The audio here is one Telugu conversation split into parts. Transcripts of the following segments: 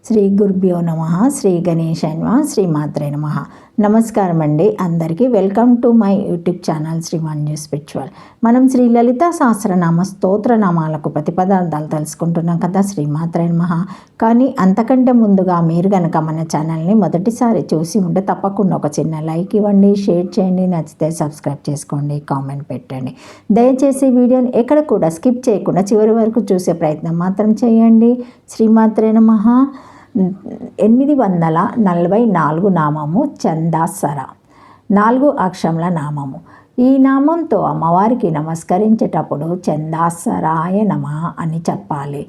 శ్రీ గురుభ్యో నమ. శ్రీ గణేశాయ నమః. శ్రీ మాత్రే నమః. నమస్కారం అండి అందరికీ. Welcome to my YouTube channel Shri Manju spiritual. మనం శ్రీ లలిత సహస్రనామ స్తోత్రనామాలకు ప్రతిపదార్థాలు తెలుసుకుంటున్నాం కదా. శ్రీ మాత్రే నమః. కానీ అంతకంటే ముందుగా మీరు కనుక మన ఛానల్ని మొదటిసారి చూసి ఉంటే తప్పకుండా ఒక చిన్న లైక్ ఇవ్వండి, షేర్ చేయండి, నచ్చితే సబ్స్క్రైబ్ చేసుకోండి, కామెంట్ పెట్టండి. దయచేసి వీడియోని ఎక్కడ కూడా స్కిప్ చేయకుండా చివరి వరకు చూసే ప్రయత్నం మాత్రం చేయండి. శ్రీ మాత్రే నమః. 844 నామము చందాసర, 4 అక్షరముల నామము. ఈ నామంతో అమ్మవారికి నమస్కరించేటప్పుడు చందాసరాయ నమః అని చెప్పాలి.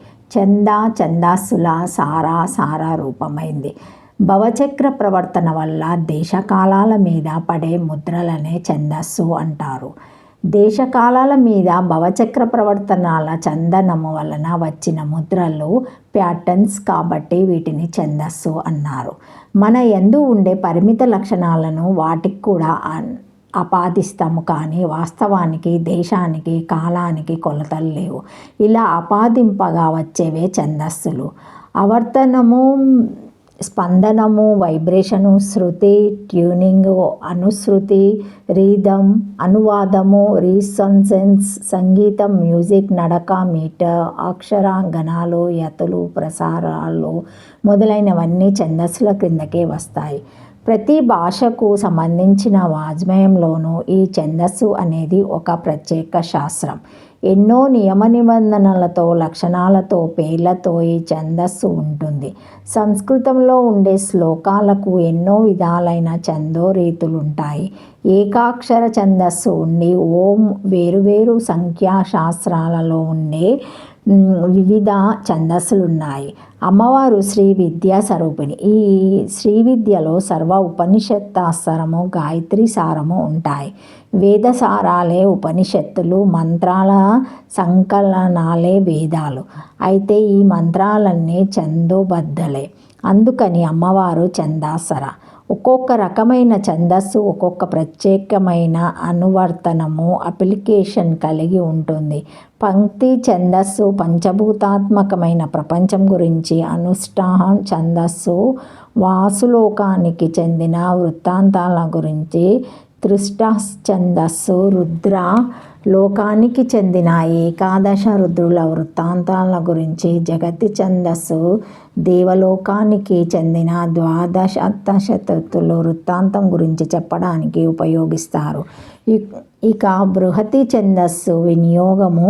చందాసుల సారా రూపమైంది. భవచక్ర ప్రవర్తన వల్ల దేశకాలాల మీద పడే ముద్రలనే ఛందస్సు అంటారు. దేశకాలాల మీద భవచక్ర ప్రవర్తనాల చందనము వలన వచ్చిన ముద్రలు ప్యాటర్న్స్ కాబట్టి వీటిని ఛందస్సు అన్నారు. మన యందు ఉండే పరిమిత లక్షణాలను వాటికి కూడా ఆపాదిస్తాము, కానీ వాస్తవానికి దేశానికి కాలానికి కొలతలు లేవు. ఇలా ఆపాదింపగా వచ్చేవే ఛందస్సులు. ఆవర్తనము, స్పందనము, వైబ్రేషను, శృతి, ట్యూనింగ్, అనుశృతి, రీదం, అనువాదము, రీసొనెన్స్, సంగీతం, మ్యూజిక్, నడక, మీటర్, అక్షర, గణాలు, యతులు, ప్రసారాలు మొదలైనవన్నీ ఛందస్సుల క్రిందకే వస్తాయి. ప్రతి భాషకు సంబంధించిన వాజ్మయంలోనూ ఈ ఛందస్సు అనేది ఒక ప్రత్యేక శాస్త్రం. ఎన్నో నియమ నిబంధనలతో, లక్షణాలతో, పేర్లతో ఈ ఛందస్సు ఉంటుంది. సంస్కృతంలో ఉండే శ్లోకాలకు ఎన్నో విధాలైన ఛందోరీతులుంటాయి. ఏకాక్షర ఛందస్సు ఉండి ఓం వేరువేరు సంఖ్యాశాస్త్రాలలో ఉండే వివిధ ఛందస్సులున్నాయి. అమ్మవారు శ్రీ విద్యా స్వరూపిణి. ఈ శ్రీ విద్యలో సర్వ ఉపనిషత్తాసారము, గాయత్రి సారము ఉంటాయి. వేదసారాలే ఉపనిషత్తులు, మంత్రాల సంకలనాలే వేదాలు. అయితే ఈ మంత్రాలన్నీ ఛందోబద్ధలే. అందుకని అమ్మవారు చందాసర. ఒక్కొక్క రకమైన ఛందస్సు ఒక్కొక్క ప్రత్యేకమైన అనువర్తనము, అప్లికేషన్ కలిగి ఉంటుంది. పంక్తి ఛందస్సు పంచభూతాత్మకమైన ప్రపంచం గురించి, అనుష్ఠానం ఛందస్సు వాసులోకానికి చెందిన వృత్తాంతాల గురించి, త్రిష్ట ఛందస్సు రుద్ర లోకానికి చెందిన ఏకాదశ రుద్రుల వృత్తాంతాల గురించి, జగతి ఛందస్సు దేవలోకానికి చెందిన ద్వాదశాశతుల వృత్తాంతం గురించి చెప్పడానికి ఉపయోగిస్తారు. ఇక బృహతి ఛందస్సు వినియోగము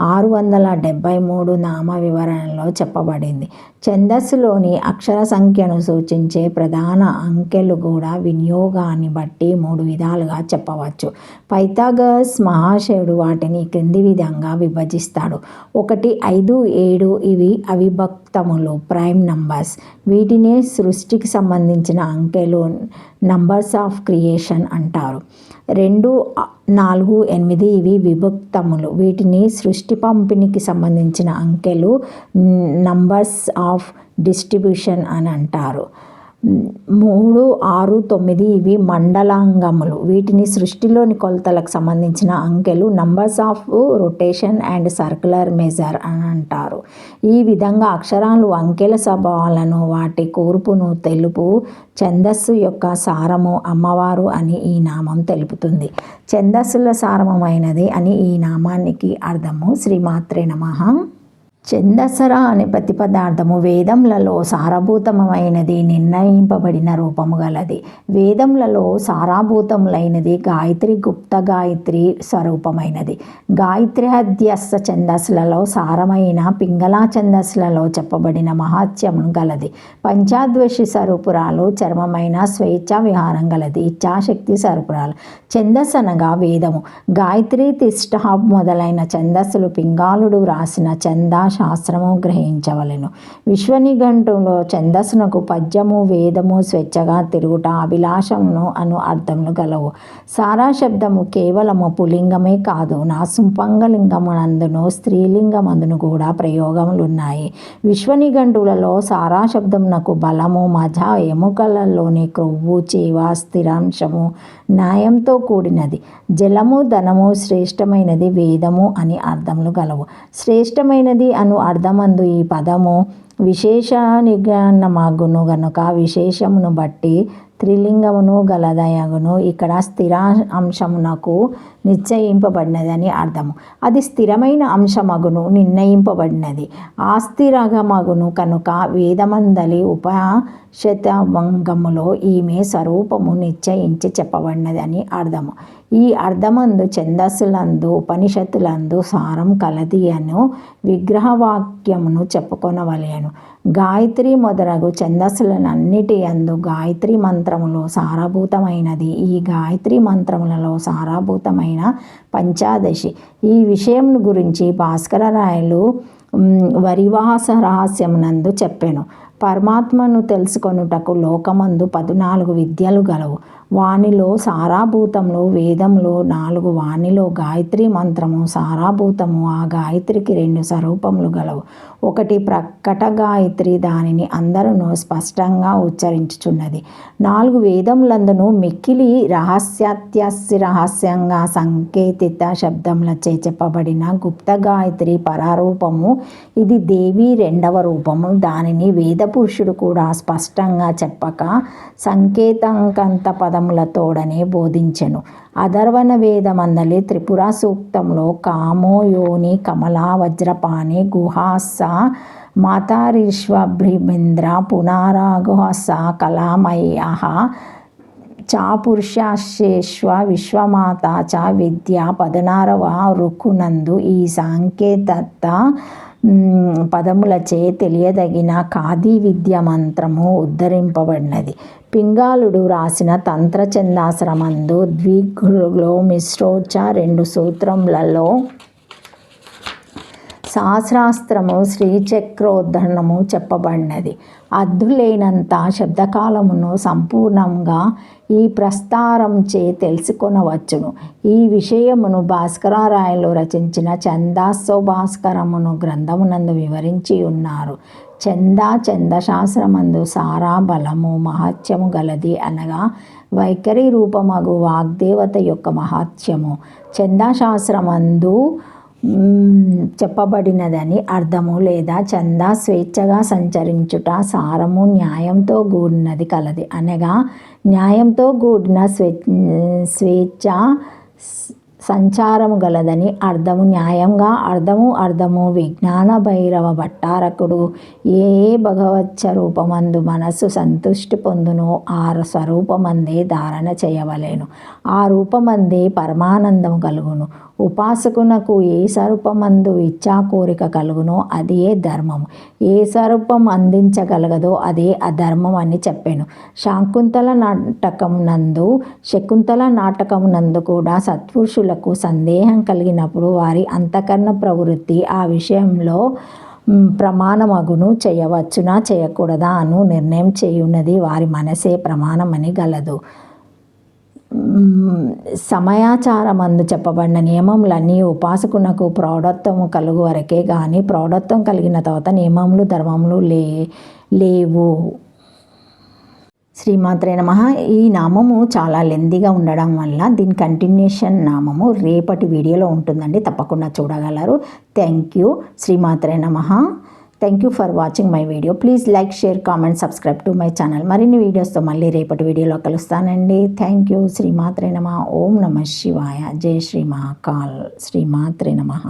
673 నామ వివరణలో చెప్పబడింది. ఛందస్సులోని అక్షర సంఖ్యను సూచించే ప్రధాన అంకెలు కూడా వినియోగాన్ని బట్టి 3 విధాలుగా చెప్పవచ్చు. పైథాగరస్ మహాశయుడు వాటిని క్రింది విధంగా విభజిస్తాడు. 1, 5, 7 ఇవి అవిభక్తములు, ప్రైమ్ నంబర్స్. వీటినే సృష్టికి సంబంధించిన అంకెలు, నంబర్స్ ఆఫ్ క్రియేషన్ అంటారు. 2, 4, 8 ఇవి విభక్తములు. వీటిని సృష్టి పంపిణీకి సంబంధించిన అంకెలు, నంబర్స్ ఆఫ్ డిస్ట్రిబ్యూషన్ అని అంటారు. 3, 6, 9 ఇవి మండలాంగములు. వీటిని సృష్టిలోని కొలతలకు సంబంధించిన అంకెలు, numbers of rotation and circular measure అని అంటారు. ఈ విధంగా అక్షరాలు అంకెల స్వభావాలను, వాటి కూర్పును తెలుపు ఛందస్సు యొక్క సారము అమ్మవారు అని ఈ నామం తెలుపుతుంది. ఛందస్సుల సారమైనది అని ఈ నామానికి అర్థము. శ్రీమాత్రే నమః. చందసర అనే ప్రతిపదార్థము వేదములలో సారభూతమైనది, నిర్ణయింపబడిన రూపము గలది. వేదములలో సారభూతములైనది గాయత్రి, గుప్త గాయత్రి స్వరూపమైనది. గాయత్ర్యాధ్యస్థ ఛందస్సులలో సారమైన పింగళ ఛందస్సులలో చెప్పబడిన మహాత్మ్యము గలది. పంచాద్వేషి స్వరూపురాలు, చర్మమైన స్వేచ్ఛా విహారం గలది, ఇచ్ఛాశక్తి స్వరూపురాలు. ఛందస్సు అనగా వేదము. గాయత్రి, తిష్ట మొదలైన ఛందస్సులు పింగాళుడు వ్రాసిన ఛంద శాస్త్రము గ్రహించవలెను. విశ్వనిఘంటులో ఛందస్సునకు పద్యము, వేదము, స్వేచ్ఛగా తిరుగుట, అభిలాషమును అను అర్థములు గలవు. సారా శబ్దము కేవలము పులింగమే కాదు, నాసుంపంగలింగమునందును స్త్రీలింగమందును కూడా ప్రయోగములున్నాయి. విశ్వనిఘంటులలో సారా శబ్దమునకు బలము, మజ, ఎముకలలోని క్రొవ్వు, చేవ, స్థిరాంశము, న్యాయంతో కూడినది. జలము, ధనము, శ్రేష్టమైనది వేదము అని అర్థములు గలవు. శ్రేష్టమైనది అను అర్థమందు ఈ పదము విశేష నిగమగును గనుక విశేషమును బట్టి త్రిలింగమును గలదయగును. ఇక్కడ స్థిర అంశమునకు నిశ్చయింపబడినదని అర్థము. అది స్థిరమైన అంశమగును, నిర్ణయింపబడినది. ఆస్థిరగమగును కనుక వేదమందలి ఉపనిషత్భంగములో ఈమె స్వరూపము నిశ్చయించి చెప్పబడినదని అర్థము. ఈ అర్థమందు ఛందస్సులందు ఉపనిషత్తులందు సారం కలది అను విగ్రహవాక్యమును చెప్పుకొనవలెను. గాయత్రి మొదలగు ఛందస్సులన్నిటి యందు గాయత్రి మంత్రములో సారభూతమైనది. ఈ గాయత్రి మంత్రములలో సారభూతమైన పంచాదశి. ఈ విషయం గురించి భాస్కరరాయలు వరివాస రహస్యమునందు చెప్పెను. పరమాత్మను తెలుసుకొనుటకు లోకమందు 14 విద్యలు గలవు. వానిలో సారాభూతములు వేదములు 4. వానిలో గాయత్రి మంత్రము సారాభూతము. ఆ గాయత్రికి 2 స్వరూపములు గలవు. ఒకటి ప్రకట గాయత్రి, దానిని అందరూ స్పష్టంగా ఉచ్చరించుచున్నది. 4 వేదములందును మిక్కిలి రహస్యంగా సంకేతిత శబ్దములచే చెప్పబడిన గుప్త గాయత్రి పరరూపము. ఇది దేవి 2వ రూపము. దానిని వేద పురుషుడు కూడా స్పష్టంగా చెప్పక సంకేతంకంత పదములతోడనే బోధించెను. అధర్వణ వేదమందలి త్రిపుర సూక్తంలో కామో యోని కమలా వజ్రపాణి గుహాస మాతారీశ్వభ్రిమింద్ర పునరాగుహస కళామయ చాపురుషేశ్వ విశ్వమాత చ విద్య 16వ రుక్కునందు ఈ సాంకేతత పదములచే తెలియదగిన ఖాదీ విద్య మంత్రము ఉద్ధరింపబడినది. పింగాళుడు రాసిన తంత్ర ఛందాశ్రమందు ద్విగులో మిశ్రోచ 2 సూత్రములలో సహస్రాస్త్రము శ్రీచక్రోద్ధరణము చెప్పబడినది. అద్దులేనంత శబ్దకాలమును సంపూర్ణంగా ఈ ప్రస్తారంచే తెలుసుకొనవచ్చును. ఈ విషయమును భాస్కరరాయలు రచించిన ఛందస్సోభాస్కరమును గ్రంథమునందు వివరించి ఉన్నారు. ఛందశాస్త్రమందు సారా బలము మహత్యము గలది అనగా వైఖరి రూపమగు వాగ్దేవత యొక్క మహత్యము ఛందశాస్త్రమందు చెప్పబడినదని అర్థము. లేదా ఛంద స్వేచ్ఛగా సంచరించుట సారము న్యాయంతో కూడినది కలది అనగా న్యాయంతో కూడిన స్వేచ్ఛ సంచారము గలదని అర్థము. న్యాయంగా అర్థము విజ్ఞాన భైరవ భట్టారకుడు ఏ భగవత్ రూపమందు మనస్సు సంతుష్టి పొందునో ఆ స్వరూపమందే ధారణ చేయవలెను. ఆ రూపమందే పరమానందము కలుగును. ఉపాసకునకు ఏ స్వరూపమందు ఇచ్చా కోరిక కలుగునో అదే ధర్మము. ఏ స్వరూపం అందించగలగదో అదే అధర్మం అని చెప్పాను. శకుంతల నాటకమునందు కూడా సత్పురుషులకు సందేహం కలిగినప్పుడు వారి అంతఃకరణ ప్రవృత్తి ఆ విషయంలో ప్రమాణమగును. చేయవచ్చునా చేయకూడదా అను నిర్ణయం చేయున్నది వారి మనసే ప్రమాణమని గలదు. సమయాచారమందు చెప్పబడిన నియమములన్నీ ఉపాసకునకు ప్రౌఢత్వము కలుగు వరకే గాని ప్రౌఢత్వం కలిగిన తర్వాత నియమములు ధర్మములు లేవు. శ్రీమాత్రే నమః. ఈ నామము చాలా లెందీగా ఉండడం వల్ల దీని కంటిన్యూషన్ నామము రేపటి వీడియోలో ఉంటుందండి, తప్పకుండా చూడగలరు. Thank you. శ్రీమాత్రే నమః. Thank you for watching my video. Please like, share, comment, subscribe to my channel. మరిన్ని వీడియోస్తో మళ్ళీ రేపటి వీడియోలో కలుస్తానండి. Thank you. శ్రీమాత్రే నమః. ఓం నమః శివాయ. జై శ్రీ మహాకాల్. శ్రీమాత్రే నమః.